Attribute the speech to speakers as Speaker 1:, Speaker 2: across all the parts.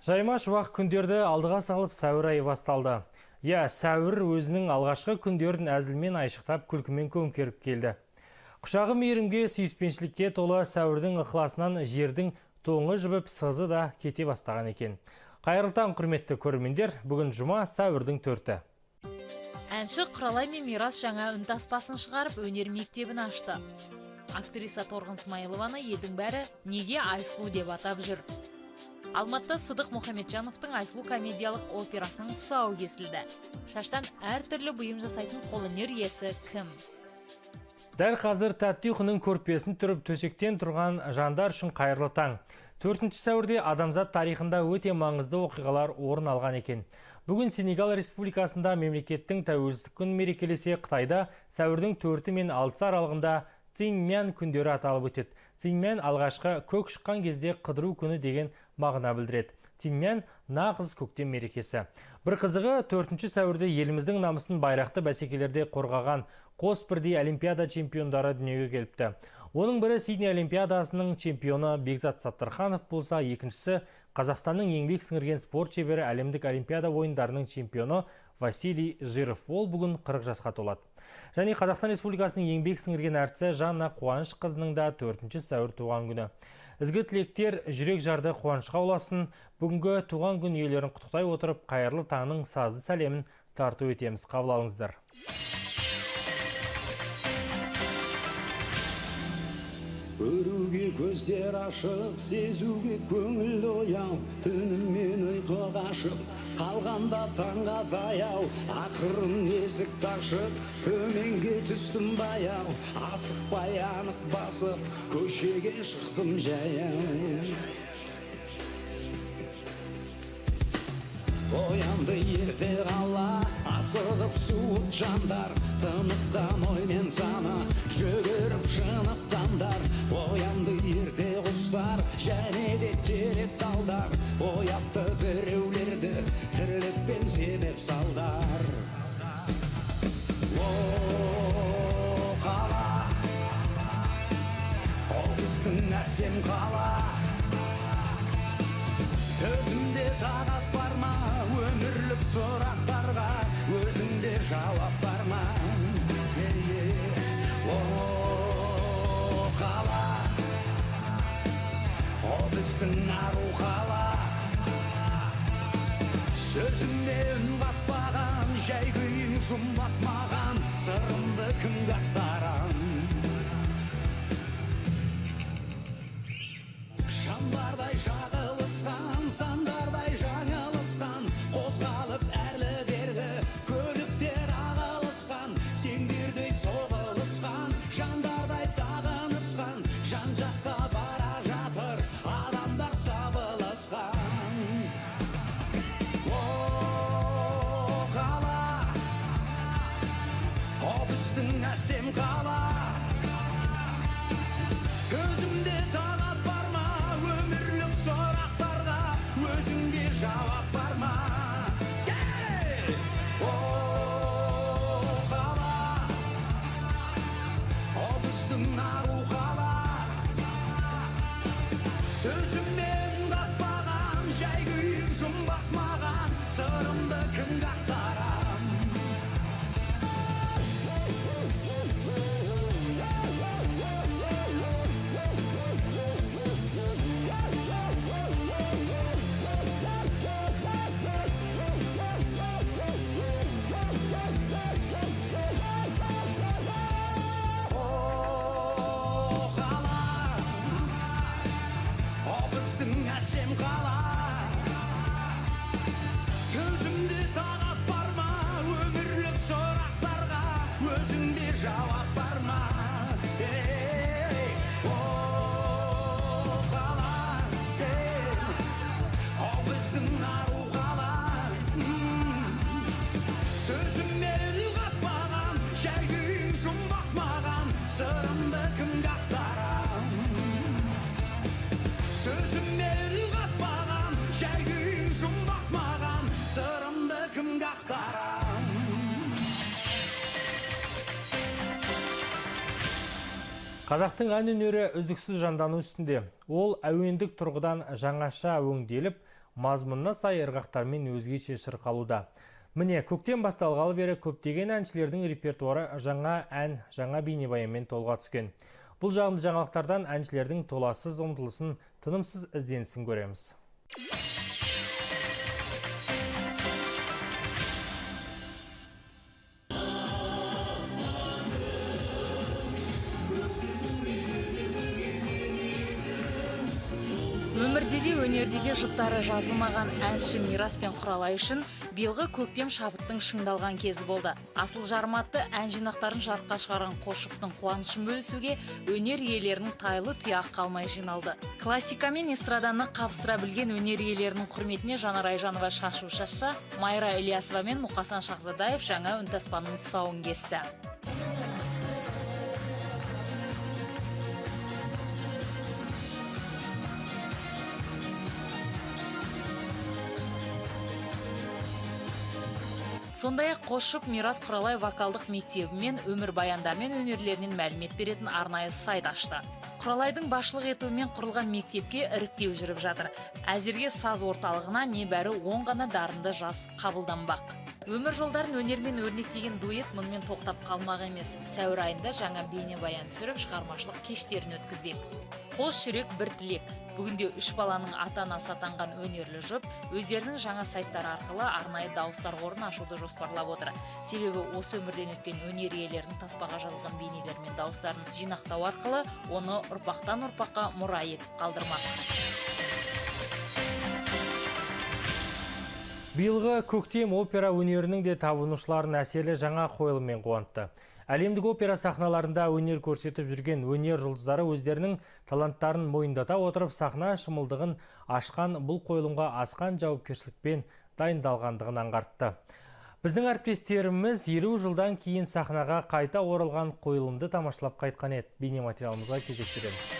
Speaker 1: Жайма шуақ күндерді алдыға салып сәуір айы басталды. Сәуір өзінің алғашқы күндерін әзілмен айшықтап күлкімен көмкеріп келді. Құшағы мейірімге, сүйіспеншілікке толы сәуірдің ықыласынан жердің тоңы жібіп сызы да кете бастаған екен. Қайырлы таң, құрметті көрермендер, бүгін жұма, сәуірдің 4-і.
Speaker 2: Әнші Құралай мен Мирас жаңа үнтаспасын шығарып, өнер мектебін ашты. Актриса Торғын Смайылованы елдің бәрі неге Айсұлу деп атап жүр. Алматыда Сыдық Мұхамеджановтың Айсұлу комедиялық операсының тұсауы кесілді. Шаштан әртүрлі бұйым жасайтын қолөнер иесі кім?
Speaker 1: Дәл қазір тәтті ұйқының көрпесін түріп төсектен тұрған жандар үшін қайырлы таң. 4 сәуірде адамзат тарихында өте маңызды оқиғалар орын алған екен. Бүгін Сенегал Республикасында мемлекеттің тәуелсіздік күнін мерекелесе, Қытайда сәуірдің 4 мен 6 аралығында Циньмян күндері аталып өтеді. Циньмян алғашқы көк шыққан кезде қыдыру күні деген мағына білдіреді. Циньмян нағыз көктем мерекесі. Бір қызығы, 4 сәуірде еліміздің намысын байрақты бәсекелерде қорғаған қос бірдей олимпиада чемпиондары дүниеге келіпті. Оның бірі Сидней олимпиадасының чемпионы Бекзат Саттарханов болса, екіншісі Қазақстанның еңбек сіңірген спорт шебері әлемдік олимпиада ойындарының чемпионы Василий Жиров. Ол бүгін 40 жасқа толады. Және Қазақстан Республикасының еңбек сіңірген әртісі Жанна Қуаныш қызының да 4 сәуір туған күні. Ізгі тілектер жүрек жарды қуанышқа ұласын. Бүгінгі туған күн иелерін құттықтай отырып, қайырлы таңның сазды сәлемін тарту етеміз. Қабыл алыңыздар.
Speaker 3: Көруге көздер ашық, сезуге көңіл ояу, түнімен ұйқы қашып, қалғанда таңға таяу, ақырын есік ашып, төменге түстім баяу, асықпай анық басып, көшеге шықтым жаяу. Оянды ерте қала, асығып суыт жандар, тыныққан оймен сана, жүгіріп шыныққандар. Оянды ерте құстар, және де терек талдар, оятты біреулерді, тірлікпен себеп салдар. О, қала, о біздің әсем қала, төзімде тағат бар ма, өмірлік сұрақтарға өзіңде жауап бар ма? О, қала, о біздің ару қала, сөзіме үн қатпаған, жай күйін жұмбақ маған, сырымды кімге ақтарам? Шамдардай шағылысқан, сандардай жаңылысқан, қозғалып әрлі-берлі көліктер ағылысқан, сендердей соғылысқан, жандардай сағынысқан, жан-жаққа бара жатыр адамдар сабылысқан. О, қала, о біздің әсем қала, көзімде тағат бар ма, өмірлік сұрақтарға өзіңде жауап бар ма? О, қала, о біздің ару қала, сөзіммен қатпаған, жай күйін жұмбақ маған, сырымды кімге ақтарам? Әсем қала, төзімде тағат бар ма, өмірлік сұрақтарға өзіңде жауап бар ма? О, қала, о біздің ару қала, сөзіме үн қатпаған, жай күйін жұмбақ маған, сырымды кімге ақтарам? Сөзіме үн қатпаған, жай күйін жұмбақ маған, сырымды кімге ақтарам?
Speaker 1: Қазақтың ән өнері үздіксіз жандану үстінде. Ол әуендік тұрғыдан жаңаша өңделіп, мазмұнына сай ырғақтармен өзгеше шырқалуда. Міне, көктем басталғалы бері көптеген әншілердің репертуары жаңа ән, жаңа бейнебаянмен толға түскен. Бұл жағымды жаңалықтардан әншілердің толассыз ұмтылысын, тынымсыз ізденісін көреміз.
Speaker 2: Өмірде де өнерде де жұптары жазылмаған әнші Мирас пен Құралай үшін биылғы көктем шабыттың шыңдалған кезі болды. Асыл жарым атты ән жинақтарын жарыққа шығарған Қосшыптың қуанышын бөлісуге өнер иелерінің тайлы тұяқ қалмай жиналды. Классика мен эстраданы қапсыра білген өнер иелерінің құрметіне Жанар Айжанова шашу шашса, Майра Ильясова мен Мұқасан Шахзадаев жаңа үнтаспаның тұсауын кесті. Сондай-ақ Қосшып Мирас Құралай вокалдық мектебі мен өмір баяндармен өнерлерінен мәлімет беретін арнайы сайт ашты. Құралайдың басшылық етуімен құрылған мектепке іріктеу жүріп жатыр. Әзірге саз орталығына небәрі 10 ғана дарынды жас қабылданбақ. Өмір жолдарын өнермен өрнектеген дуэт мұнымен тоқтап қалмақ емес. Сәуір айында жаңа бейнебаян түсіріп, шығармашылық кештерін өткізбек. Қос жүрек бір тілек. Бүгінде 3 баланың ата-анасы атанған өнерлі жұп өздерінің жаңа сайттары арқылы арнайы дауыстар қорын ашуды жоспарлап отыр. Себебі осы өмірден өткен өнер иелерінің таспаға жазылған бейнелер мен дауыстарын жинақтау арқылы оны ұрпақтан ұрпаққа мұра етіп қалдырмақ.
Speaker 1: Биылғы көктем опера өнерінің де табынушыларын әсерлі жаңа қойылыммен қуантты. Әлемдік опера сахналарында өнер көрсетіп жүрген өнер жұлдыздары өздерінің таланттарын мойындата отырып сахна шымылдығын ашқан бұл қойылымға асқан жауапкершілікпен дайындалғандығын аңғартты. Біздің әріптестеріміз 50 жылдан кейін сахнаға қайта оралған қойылымды тамашалап қайтқан еді. Бейнематериалымызға кезектіреміз.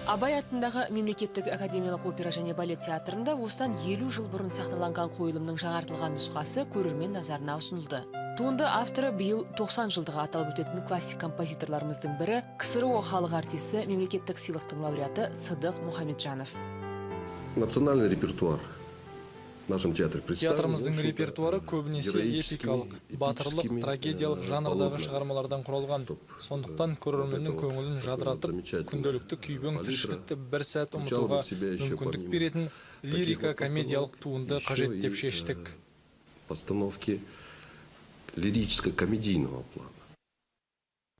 Speaker 4: Абай атындағы мемлекеттік академиялық опера және балет театрында осыдан 50 жыл бұрын сахналанған қойылымның жаңартылған нұсқасы көрермен назарына ұсынылды. Туынды авторы биыл 90 жылдығы аталып өтетін классик композиторларымыздың бірі КСРО халық артисі мемлекеттік сыйлықтың лауреаты Сыдық Мұхамеджанов.
Speaker 5: Национальный репертуар нашем театре представлен.
Speaker 6: Театрымыздың репертуары көбінесе эпикалық, батырлық, трагедиялық жанрдағы шығармалардан құралған. Сондықтан көрерменнің көңілін жадыратып, күнделікті күйбең тіршілікті бір сәт ұмытуға мүмкіндік беретін лирика-комедиялық туынды қажет деп шештік.
Speaker 5: Постановки лирическо-комедийного плана.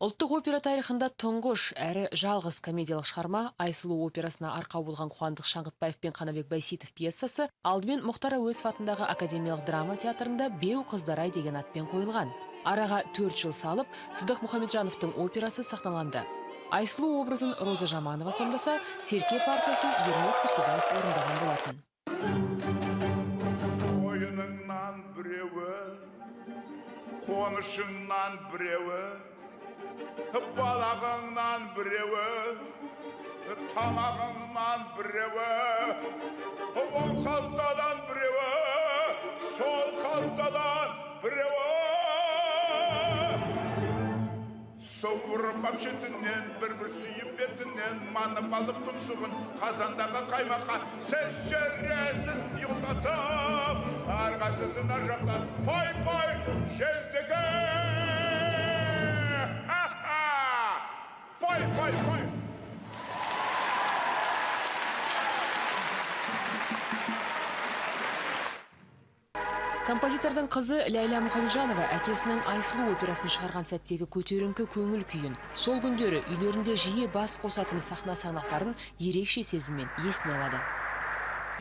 Speaker 4: Ұлттық опера тарихында тұңғыш әрі жалғыз комедиялық шығарма Айсұлу операсына арқау болған Қуандық Шаңғытбаев пен Қанабек Байсейітов пьесасы алдымен Мұхтар Әуезов атындағы академиялық драма театрында Беу қыздарай деген атпен қойылған. Араға 4 жыл салып, Сыдық Мұхамеджановтың операсы сахналанды. Айсұлу образын Роза Жаманова сомдаса, Серке партиясын Ермек Серкебаев орындаған болатын.
Speaker 3: Ойыныңнан біреуі, қонышыңнан біреуі, балағыңнан біреуі, тамағыңнан біреуі, оң қалтадан біреуі, сол қалтадан біреуі. Соғырып апшетінен, бір-бір сүйіп бетінен, манып алып тұмсығын қазандағы қаймаққа сәз жересін ұйықтатып, арғасысын аржақтан пай-пай жездігі. Пай!
Speaker 4: Композитордың қызы Ләйла Мұхамеджанова әкесінің Айсұлу операсын шығарған сәттегі көтеріңкі көңіл күйін, сол күндері үйлерінде жиі бас қосатын сахна саңлақтарын ерекше сезіммен есіне алады.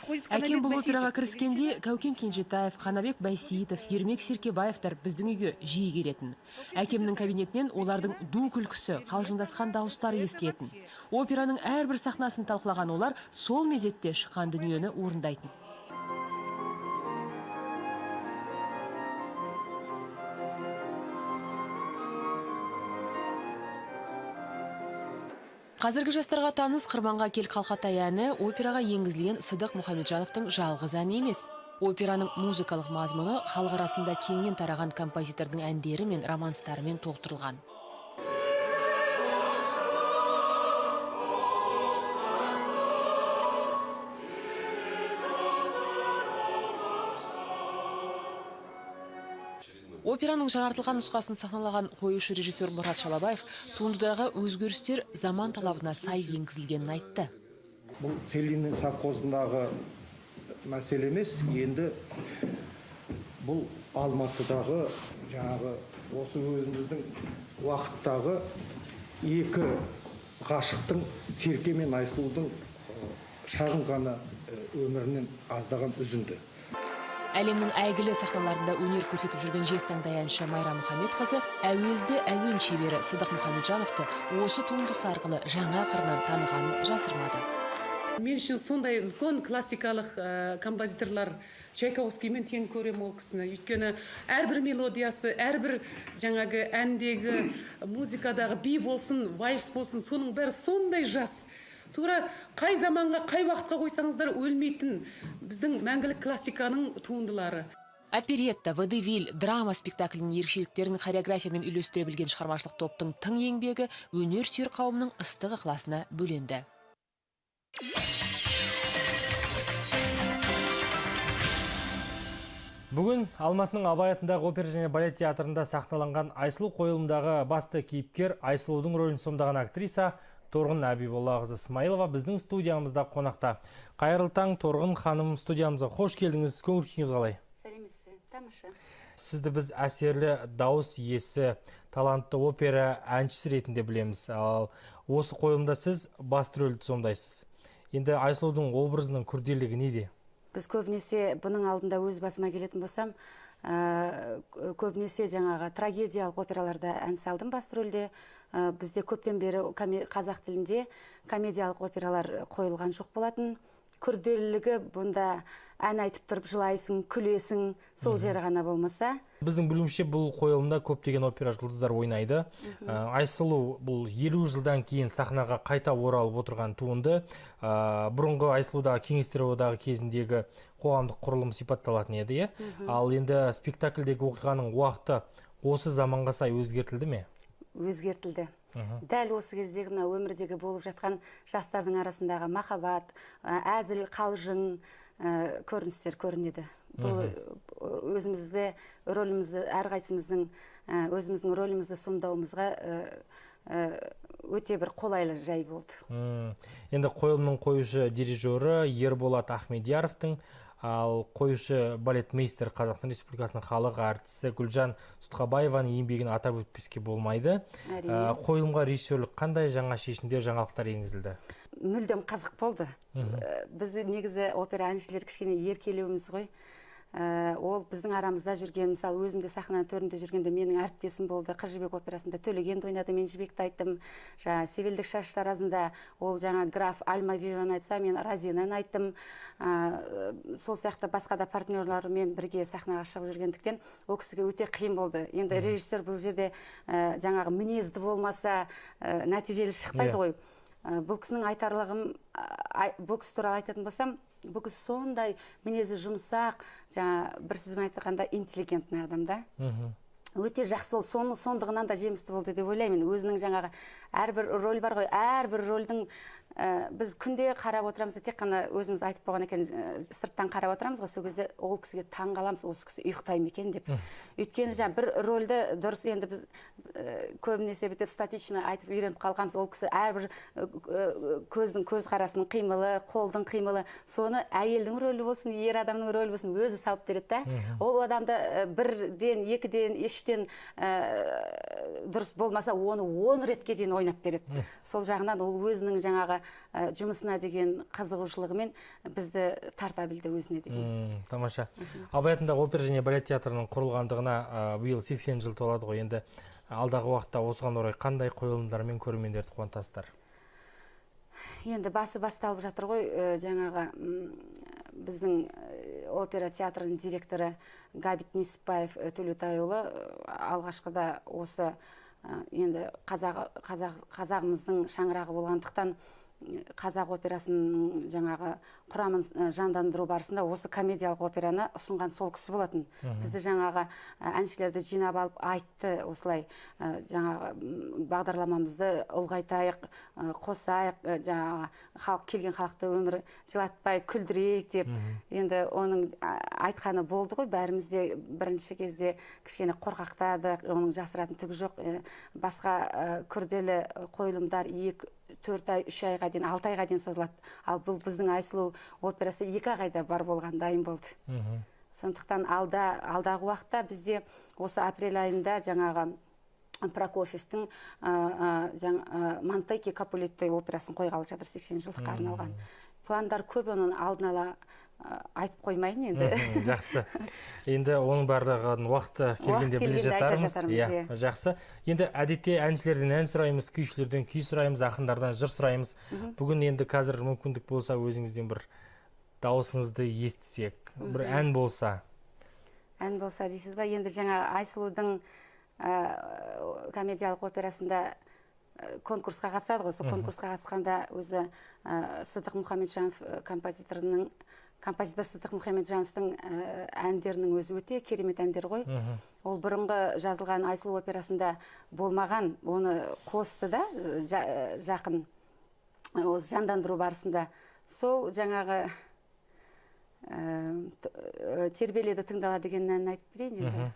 Speaker 4: Әкем бұл операға кіріскенде Кәукен Кенжетаев, Қанабек Байсейітов, Ермек Серкебаевтар біздің үйге жиі келетін. Әкемнің кабинетінен олардың ду күлкісі, қалжыңдасқан дауыстары естілетін. Операның әрбір сахнасын талқылаған олар сол мезетте шыққан дүниені орындайтын. Қазіргі жастарға таныс Қырманға кел қалқатай әні операға енгізілген Сыдық Мұхамеджановтың жалғыз әні емес. Операның музыкалық мазмұны халық арасында кеңінен тараған композитордың әндері мен романстарымен толтырылған. Операның жаңартылған нұсқасын сахналаған қоюшы режиссер Мұрат Шалабаев туындыдағы өзгерістер заман талабына сай енгізілгенін айтты.
Speaker 7: Бұл целинный совхозындағы мәселе емес, енді бұл Алматыдағы жаңағы осы өзіміздің уақыттағы екі ғашықтың Серке мен Айсұлудың шағын ғана өмірінен аздаған үзінді.
Speaker 4: Әлемнің әйгілі сахналарында өнер көрсетіп жүрген жезтаңдай әнші Майра Мұхамедқызы әуезді әуен шебері Сыдық Мұхамеджановты осы туындысы арқылы жаңа қырынан танығанын жасырмады.
Speaker 8: Мен үшін сондай үлкен классикалық композиторлар Чайковскиймен тең көрем ол кісіні. Өйткені әрбір мелодиясы, әрбір жаңағы әндегі музыкадағы би болсын, вальс болсын, соның бәрі сондай жас. Тура қай заманға, қай уақытқа қойсаңыздар өлмейтін біздің мәңгілік классиканың туындылары.
Speaker 4: Оперетта, водевиль, драма спектаклінің ерекшеліктерін хореографиямен үйлестіре білген шығармашылық топтың тың еңбегі өнер сүйер қауымның ыстық ықыласына бөленді.
Speaker 1: Бүгін Алматының Абай атындағы опера және балет театрында сахналанған Айсұлу қойылымдағы басты кейіпкер Айсұлудың рөлін сомдаған актриса Торғын Әбиболлақызы Смайылова біздің студиямызда қонақта. Қайырлы таң, Торғын ханым, студиямызға қош келдіңіз. Көңіл күйіңіз қалай?
Speaker 9: Сәлеметсіз бе? Тамаша.
Speaker 1: Сізді біз әсерлі дауыс иесі, талантты опера әншісі ретінде білеміз. Ал осы қойылымда сіз басты рөлді сомдайсыз. Енді Айсұлудың образының күрделілігі неде?
Speaker 9: Біз көбінесе бұның алдында өз басыма келетін болсам, көбінесе жаңағы трагедиялық операларда ән салдым басты рөлде. Бізде көптен бері қазақ тілінде комедиялық опералар қойылған жоқ болатын. Күрделілігі бұнда ән айтып тұрып жылайсың, күлесің, сол жері ғана болмаса.
Speaker 1: Біздің білуімше бұл қойылымда көптеген опера жұлдыздар ойнайды. Айсұлу бұл 50 жылдан кейін сахнаға қайта оралып отырған туынды. Бұрынғы Айсұлудағы кеңестер одағы кезіндегі қоғамдық құрылым сипатталатын еді. Ал енді спектакльдегі оқиғаның уақыты осы заманға сай өзгертілді ме?
Speaker 9: Өзгертілді. Дәл осы кездегі мына өмірдегі болып жатқан жастардың арасындағы махаббат, әзіл, қалжың көріністер көрінеді. Бұл өзімізді рөлімізді, әрқайсымыздың өзіміздің рөлімізді сомдауымызға өте бір қолайлы жай болды.
Speaker 1: Енді қойылымның қоюшы дирижері Ерболат Ахмедияровтың, ал қоюшы балетмейстер Қазақстан Республикасының халық әртісі Гүлжан Сұтқабаеваның еңбегін атап өтпеске болмайды. Қойылымға режиссерлік қандай жаңа шешімдер, жаңалықтар енгізілді?
Speaker 9: Мүлдем қызық болды. Біз негізі опера әншілер кішкене еркелеуіміз ғой. Ол біздің арамызда жүрген, мысалы өзімде сахна төрінде жүргенде менің әріптесім болды. Қыз жібек операсында Төлегенді ойнады, мен жібекті айттым. Севелдік шаш таразында ол жаңа граф Альмавиваны айтса, мен Разинаны айттым. Сол сияқты басқа да партнерларымен бірге сахнаға шығып жүргендіктен ол кісіге өте қиын болды. Енді режиссер бұл жерде жаңағы мінезді болмаса нәтижелі шықпайды ғой. Бұл кісінің айтарлығым, бұл кісі туралы айтатын болсам, бұл кісі сондай мінезі жұмсақ, бір сөзбен айтқанда интеллигентный адам да. Өте жақсы ол, сондығынан да жемісті болды деп ойлаймын. Өзінің жаңағы әрбір рөл бар ғой, әрбір рөлдің біз күнде қарап отырамыз, тек қана өзіміз айтып болған екен, сырттан қарап отырамыз ғой, сол кезде ол кісіге таң қаламыз, осы кісі ұйықтай ма екен деп. Өйткені бір рөлді дұрыс, енді біз көбінесе бітіп статично айтып үйреніп қалғанбыз, ол кісі әрбір көздің көз қарасының қимылы, қолдың қимылы, соны әйелдің рөлі болсын, ер адамның рөлі болсын, өзі салып береді. Ол адамды бірден, екіден, ештен дұрыс болмаса, оны 10 ретке дейін ойнап береді. Сол жағынан ол өзінің жаңағы жұмысына деген қызығушылығымен бізді тарта білді өзіне деген.
Speaker 1: Тамаша. Абай атындағы опера және балет театрының құрылғандығына биыл 80 жыл толады ғой. Енді алдағы уақытта осыған орай қандай қойылымдармен көрермендерді қуантасыздар?
Speaker 9: Енді басы басталып жатыр ғой, жаңағы біздің опера театрының директоры Габит Несіпбаев Төлеутайұлы алғашқыда осы енді қазағымыздың шаңырағы болғандықтан қазақ операсының жаңағы құрамын жандандыру барысында осы комедиялық операны ұсынған сол кісі болатын. Бізді жаңағы әншілерді жинап алып айтты, осылай жаңағы бағдарламамызды ұлғайтайық, қосайық, жаңағы келген халықты өмірі жылатпай күлдірейік деп. Енді оның айтқаны болды ғой, бәріміз де бірінші кезде кішкене қорқақтадық, оның жасыратын түгі жоқ. Басқа күрделі қойылымдар 4 ай, 3 айға дейін, 6 айға дейін созылады. Ал бұл біздің Айсұлу операсы 2 айда бар болған, дайын болды. Сондықтан алдағы уақытта бізде осы апрель айында жаңағы Прокофьевтің Монтеки Капулетти операсын қойғалы жатыр, 80 жылдыққа арналған. Пландар көп, оның алдын ала айтып қоймайын енді.
Speaker 1: Жақсы. Енді оның барлығын уақыты келгенде біле жатармыз. Жақсы. Енді әдетте әншілерден ән сұраймыз, күйшілерден күй сұраймыз, ақындардан жыр сұраймыз. Бүгін енді қазір мүмкіндік болса, өзіңізден бір дауысыңызды естісек, бір ән болса.
Speaker 9: Ән болса дейсіз ба? Енді жаңа Айсұлудың комедиялық операсында конкурсқа қатысады ғой. Сол конкурсқа қатысқанда өзі Сыдық Мұхамеджанов композитор Сыдық Мұхамеджановтың әндерінің өзі өте керемет әндер ғой. Ол бұрынғы жазылған Айсұлу операсында болмаған, оны қосты да жақын жандандыру барысында. Сол жаңағы тербеледі тыңдала деген әнін айтып берейін енді.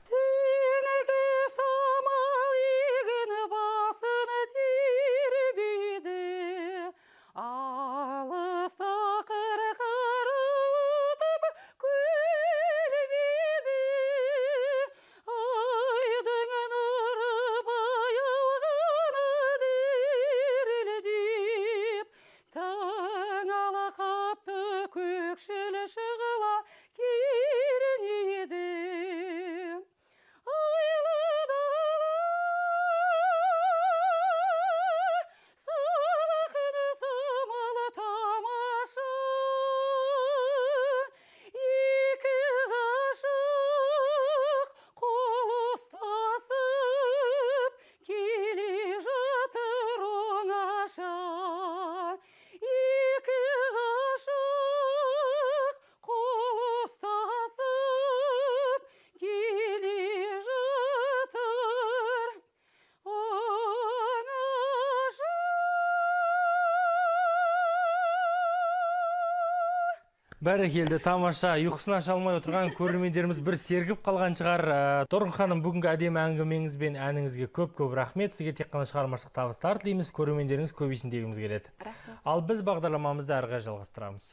Speaker 1: Бәрекелді, тамаша. Ұйқысын аша алмай отырған көрермендеріміз бір сергіп қалған шығар. Торғын ханым, бүгінгі әдемі әңгімеңіз бен әніңізге көп рахмет. Сізге тек қана шығармашылық табыстар тілейміз. Көрермендеріңіз көбейсін дегіміз келеді. Ал біз бағдарламамызды әрі қарай жалғастырамыз.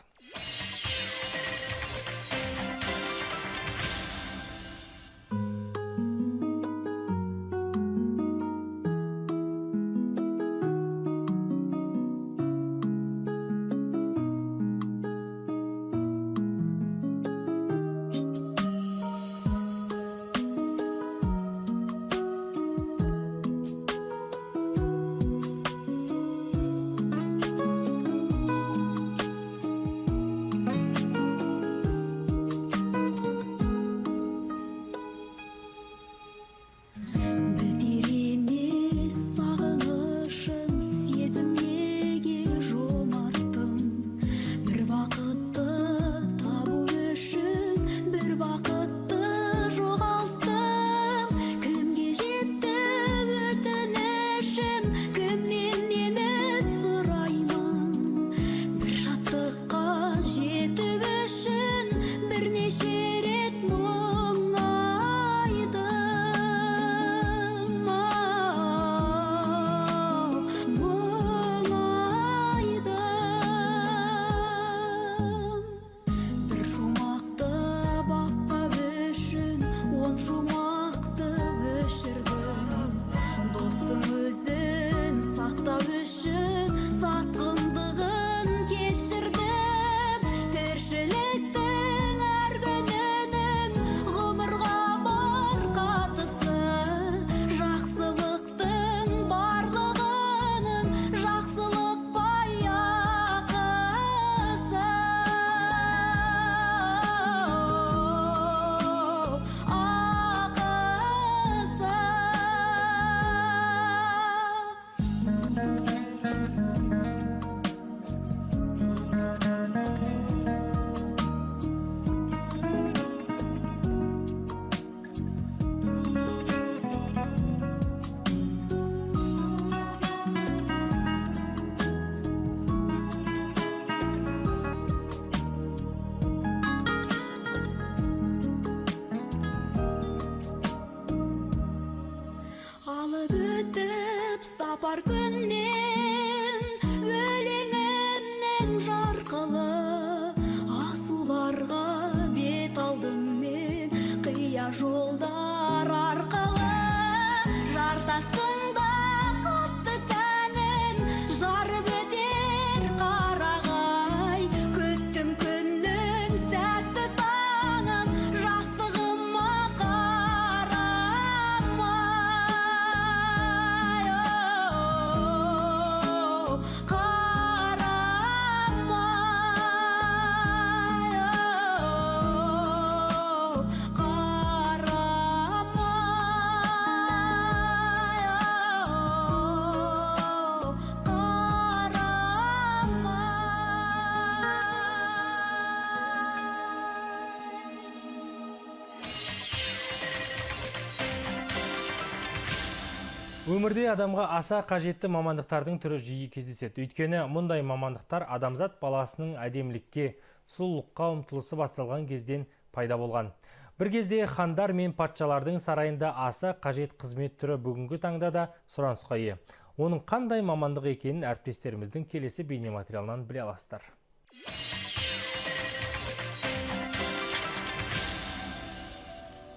Speaker 10: бар күннен өлеңімнен жарқылы асуларға бет алдым мен қия жолдар арқылы жартастың да қатты тәнін жарып өтер қарағай күттім күннің сәтті таңын жастығыма қарамай
Speaker 1: Өмірде адамға аса қажетті мамандықтардың түрі жиі кездеседі. Өйткені мұндай мамандықтар адамзат баласының әдемілікке, сұлулыққа ұмтылысы басталған кезден пайда болған. Бір кезде хандар мен патшалардың сарайында аса қажет қызмет түрі бүгінгі таңда да сұранысқа ие. Оның қандай мамандық екенін әріптестеріміздің келесі бейнематериалынан біле аласыздар.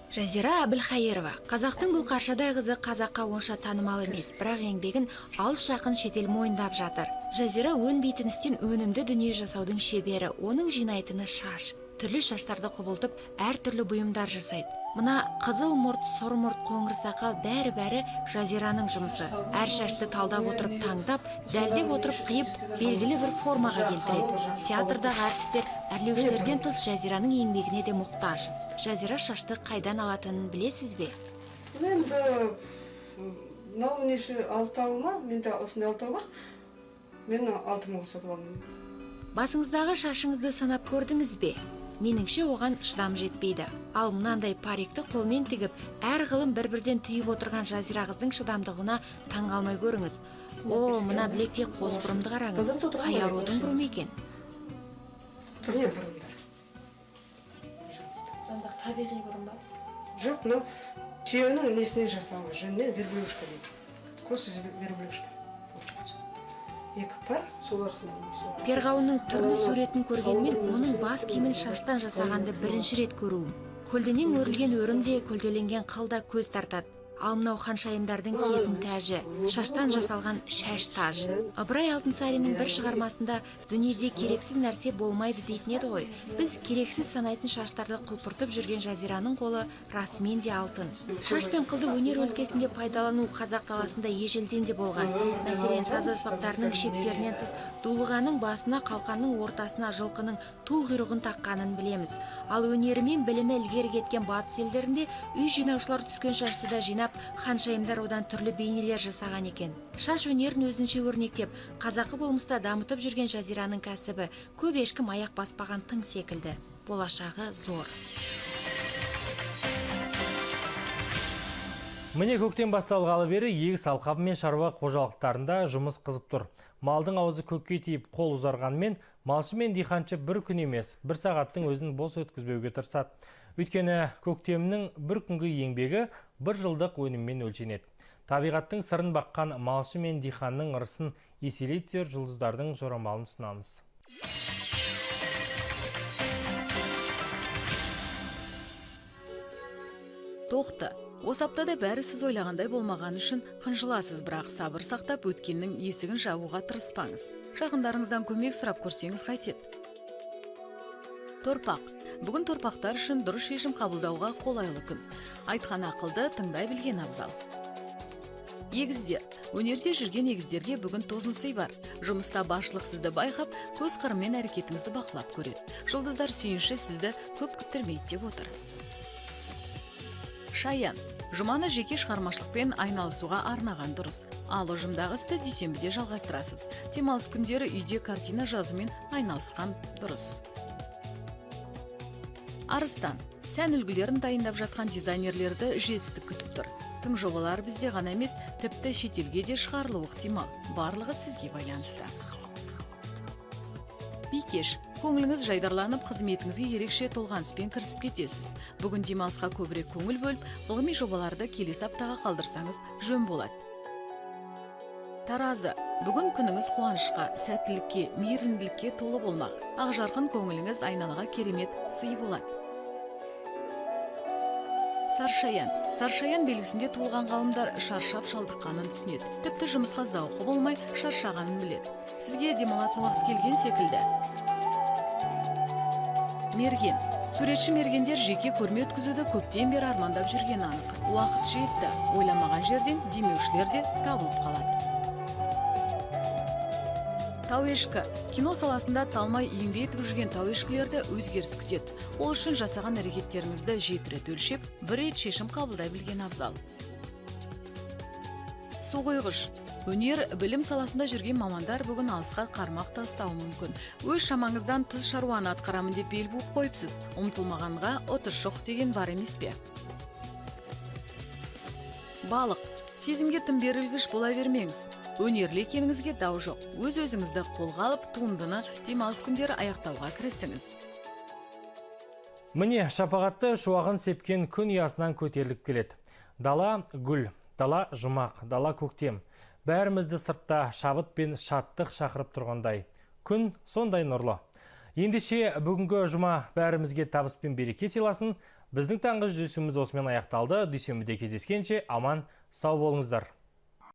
Speaker 11: Жазира Әбілхайырова. Қазақтың бұл қаршадай қызы қазаққа онша танымал емес, бірақ еңбегін алыс жақын шетел мойындап жатыр. Жазира өнбейтін істен өнімді дүние жасаудың шебері. Оның жинайтыны шаш. Түрлі шаштарды құбылтып, әртүрлі бұйымдар жасайды. Мына қызыл мұрт, сұр мұрт, қоңыр сақал бәрі Жазираның жұмысы. Әр шашты талдап отырып таңдап, дәлдеп отырып қиып, белгілі бір формаға келтіреді. Театрдағы әртістер әрлеушілерден тыс Жазираның еңбегіне де мұқтаж. Жазира шашты қайдан алатынын білесіз бе?
Speaker 12: Енді мынау неше алтауы ма? Менде осындай алтау бар. Мен 6 мың сатып алдым.
Speaker 11: Басыңыздағы шашыңызды санап көрдіңіз бе? Меніңше оған шыдам жетпейді. Ал мынандай парикті қолмен тігіп, әр ғылым бір-бірден түйіп отырған Жазира қыздың шыдамдығына таңғалмай көріңіз. О, мына білекте қос бұрымды қараңыз. Қай арудың бұрымы екен?
Speaker 12: Түрме бұрымдар.
Speaker 11: Сонда табиғи бұрым ба?
Speaker 12: Жоқ, мынау түйенің несінен жасалған, жүнінен верблюшка дейді. Косыз верблюшка. Екі пар, солар
Speaker 11: Перғауынның түрлі суретін көргенмен, оның бас киімін шаштан жасағанды бірінші рет көруім. Көлденең өрілген өрімде көлделенген қылда көз тартады. Ал мынау ханшайымдардың киетін тәжі, шаштан жасалған шаш таж. Ыбырай Алтынсариннің бір шығармасында дүниеде керексіз нәрсе болмайды дейтін еді ғой. Біз керексіз санайтын шаштарды құлпыртып жүрген Жазираның қолы расымен де алтын. Шаш пен қылды өнер өлкесінде пайдалану қазақ даласында ежелден де болған. Мәселен, саз аспаптарының шектерінен тыс дулығаның басына, қалқанның ортасына жылқының ту құйрығын таққанын білеміз. Ал өнері мен білімі ілгері кеткен батыс елдерінде үй жинаушылар түскен шашты да жинап, ханшайымдар одан түрлі бейнелер жасаған екен. Шаш өнерін өзінше өрнектеп, қазақы болмыста дамытып жүрген Жазираның кәсібі көп ешкім аяқ баспаған тың секілді. Болашағы зор.
Speaker 1: Міне көктем басталғалы бері егіс алқабы мен шаруа қожалықтарында жұмыс қызып тұр. Малдың аузы көкке тиіп қол ұзарғанмен, малшы мен диханшы бір күн емес, бір сағаттың өзін бос өткізбеуге тырысады. Өйткені көктемнің бір күнгі еңбегі бір жылдық өніммен өлшенеді. Табиғаттың сырын баққан малшы мен диханның ырысын еселей түсер жұлдыздардың жорамалын ұсынамыз.
Speaker 13: Тоқты, осы аптада бәрі сіз ойлағандай болмаған үшін қынжыласыз, бірақ сабыр сақтап өткеннің есігін жабуға тырыспаңыз. Жақындарыңыздан көмек сұрап көрсеңіз қайтеді. Торпақ. Бүгін торпақтар үшін дұрыс шешім қабылдауға қолайлы күн. Айтқан ақылды тыңдай білген абзал. Егіздер. Өнерде жүрген егіздерге бүгін тосын сый бар. Жұмыста басшылық сізді байқап, көз қырымен әрекетіңізді бақылап көреді. Жұлдыздар сүйінші сізді көп күттірмейді деп отыр. Шаян. Жұманы жеке шығармашылықпен айналысуға арнаған дұрыс. Ал ұжымдағы істі дүйсенбіде жалғастырасыз. Демалыс күндері үйде картина жазумен айналысқан дұрыс. Арыстан. Сән үлгілерін дайындап жатқан дизайнерлерді жетістік күтіп тұр. Тың жобалар бізде ғана емес, тіпті шетелге де шығарылуы ықтимал. Барлығы сізге байланысты. Бикеш. Көңіліңіз жайдарланып, қызметіңізге ерекше толғаныспен кірісіп кетесіз. Бүгін демалысқа көбірек көңіл бөліп, ғылыми жобаларды келесі аптаға қалдырсаңыз жөн болады. Таразы, бүгін күніңіз қуанышқа, сәттілікке, мейірімділікке толы болмақ. Ақ жарқын көңіліңіз айналаға керемет сый болады. Саршаян белгісінде туылған ғалымдар шаршап шалдыққанын түсінеді. Тіпті жұмысқа зауқы болмай шаршағанын біледі. Сізге демалатын уақыт келген секілді. Мерген. Суретші мергендер жеке көрме өткізуді көптен бері армандап жүрген анық. Уақыт жетті. Ойламаған жерден демеушілер де табылып қалады. Тауешкі. Кино саласында талмай еңбек етіп жүрген тауешкілерді өзгеріс күтеді. Ол үшін жасаған әрекеттеріңізді 7 рет өлшеп, 1 рет шешім қабылдай білген абзал. Суғойғыш. Өнер, білім саласында жүрген мамандар бүгін алысқа қармақ тастауы мүмкін. Өз шамаңыздан тыс шаруаны атқарамын деп бел буып қойыпсыз. Ұмтылмағанға отыз жоқ деген бар емес пе? Балық. Сезімге тым берілгіш бола бермеңіз. Өнерлі екеніңізге дау жоқ. Өз-өзіңізді қолға алып, туындыны демалыс күндері аяқтауға кірісіңіз.
Speaker 1: Міне, шапағатты шуағын сепкен күн ұясынан көтеріліп келеді. Дала гүл, дала жұмақ, дала көктем. Бәрімізді сыртта шабыт пен шаттық шақырып тұрғандай. Күн сондай нұрлы. Ендеше бүгінгі жұма бәрімізге табыс пен береке сыйласын. Біздің таңғы жүздесуіміз осымен аяқталды. Дүйсенбіде кездескенше аман сау болыңыздар.